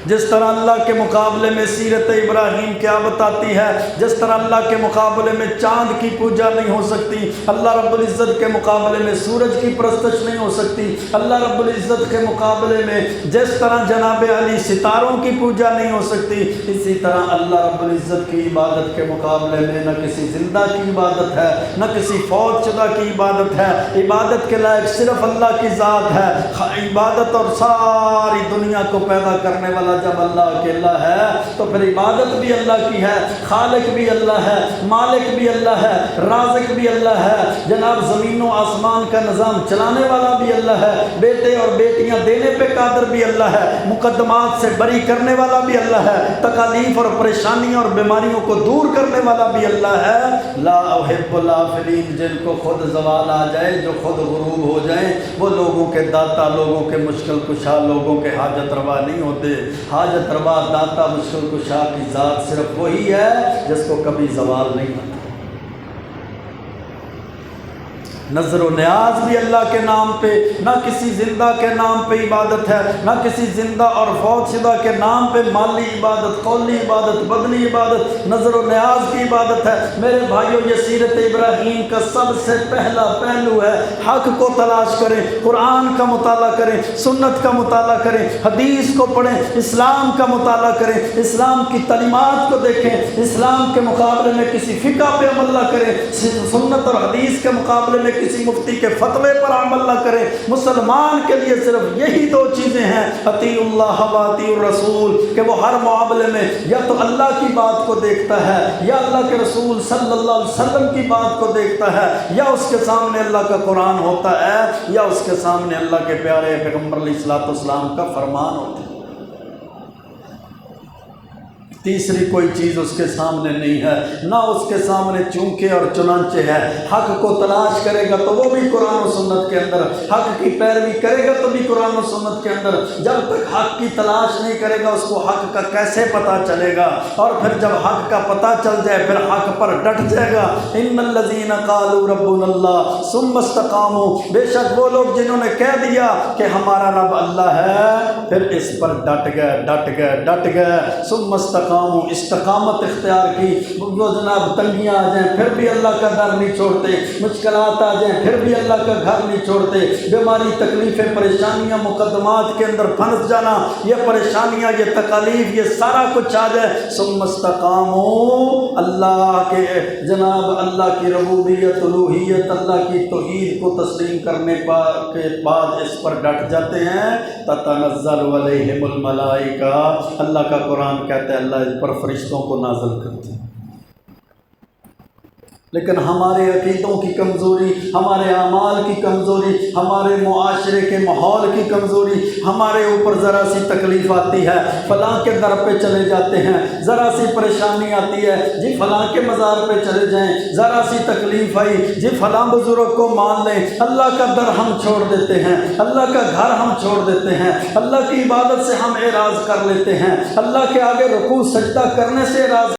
جس طرح اللہ کے مقابلے میں سیرت ابراہیم کیا بتاتی ہے، جس طرح اللہ کے مقابلے میں چاند کی پوجا نہیں ہو سکتی، اللہ رب العزت کے مقابلے میں سورج کی پرستش نہیں ہو سکتی، اللہ رب العزت کے مقابلے میں جس طرح جناب علی ستاروں کی پوجا نہیں ہو سکتی، اسی طرح اللہ رب العزت کی عبادت کے مقابلے میں نہ کسی زندہ کی عبادت ہے، نہ کسی فوت شدہ کی عبادت ہے۔ عبادت کے لائق صرف اللہ کی ذات ہے۔ عبادت اور ساری دنیا کو پیدا کرنے والا جب اللہ اکیلا ہے تو پھر عبادت بھی اللہ کی ہے، خالق بھی اللہ ہے، مالک بھی اللہ ہے، رازق بھی اللہ ہے، جناب زمین و آسمان کا نظام چلانے والا بھی اللہ ہے، بیٹے اور بیٹیاں دینے پہ قادر بھی اللہ ہے، مقدمات سے بری کرنے والا بھی اللہ ہے، تکالیف اور پریشانیوں اور بیماریوں کو دور کرنے والا بھی اللہ ہے۔ لا احب الافلین، جن کو خود زوال آ جائے، جو خود غروب ہو جائیں، وہ لوگوں کے داتا، لوگوں کے مشکل کشا، لوگوں کے حاجت روا نہیں ہوتے۔ حاجت روا، داتا، مشکل کشا کی ذات صرف وہی ہے جس کو کبھی زوال نہیں ہوتا۔ نظر و نیاز بھی اللہ کے نام پہ، نہ کسی زندہ کے نام پہ عبادت ہے، نہ کسی زندہ اور فوت شدہ کے نام پہ مالی عبادت، قولی عبادت، بدنی عبادت، نظر و نیاز کی عبادت ہے۔ میرے بھائیو، یہ سیرت ابراہیم کا سب سے پہلا پہلو ہے۔ حق کو تلاش کریں، قرآن کا مطالعہ کریں، سنت کا مطالعہ کریں، حدیث کو پڑھیں، اسلام کا مطالعہ کریں، اسلام کی تعلیمات کو دیکھیں، اسلام کے مقابلے میں کسی فقہ پہ عمل نہ کریں، سنت اور حدیث کے مقابلے میں کسی مفتی کے فتوے پر عمل نہ کریں۔ مسلمان کے لیے صرف یہی دو چیزیں ہیں، اطیعوا اللہ و اطیعوا الرسول، کہ وہ ہر معاملے میں یا تو اللہ کی بات کو دیکھتا ہے، یا اللہ کے رسول صلی اللہ علیہ وسلم کی بات کو دیکھتا ہے، یا اس کے سامنے اللہ کا قرآن ہوتا ہے، یا اس کے سامنے اللہ کے پیارے پیغمبر علیہ الصلوۃ والسلام کا فرمان ہوتا ہے۔ تیسری کوئی چیز اس کے سامنے نہیں ہے، نہ اس کے سامنے چونکہ اور چنانچہ ہے۔ حق کو تلاش کرے گا تو وہ بھی قرآن و سنت کے اندر، حق کی پیروی کرے گا تو بھی قرآن و سنت کے اندر۔ جب تک حق کی تلاش نہیں کرے گا اس کو حق کا کیسے پتہ چلے گا؟ اور پھر جب حق کا پتہ چل جائے پھر حق پر ڈٹ جائے گا۔ ان الذین قالوا ربنا اللہ ثم استقاموا، بے شک وہ لوگ جنہوں نے کہہ دیا کہ ہمارا رب اللہ ہے، پھر اس پر ڈٹ گئے ثم استقاموا، استقامت اختیار کی۔ وہ جناب تنگیاں آ جائیں پھر بھی اللہ کا در نہیں چھوڑتے، مشکلات آ جائیں پھر بھی اللہ کا گھر نہیں چھوڑتے، بیماری، تکلیفیں، پریشانیاں، مقدمات کے اندر پھنس جانا، یہ پریشانیاں، یہ تکالیف، یہ سارا کچھ آ جائے، ثم استقاموا، اللہ کے جناب اللہ کی ربوبیت، الوہیت، اللہ کی توحید کو تسلیم کرنے کے بعد اس پر ڈٹ جاتے ہیں، تتنزل علیہم الملائکہ، اللہ کا قرآن کہتا ہے اللہ پر فرشتوں کو نازل کرتے ہیں۔ لیکن ہمارے عقیدوں کی کمزوری، ہمارے اعمال کی کمزوری، ہمارے معاشرے کے ماحول کی کمزوری، ہمارے اوپر ذرا سی تکلیف آتی ہے فلاں کے در پہ چلے جاتے ہیں، ذرا سی پریشانی آتی ہے جی فلاں کے مزار پہ چلے جائیں، ذرا سی تکلیف آئی جی فلاں بزرگ کو مان لیں، اللہ کا در ہم چھوڑ دیتے ہیں، اللہ کا گھر ہم چھوڑ دیتے ہیں، اللہ کی عبادت سے ہم اعراض کر لیتے ہیں، اللہ کے آگے رکوع سجدہ کرنے سے اعراض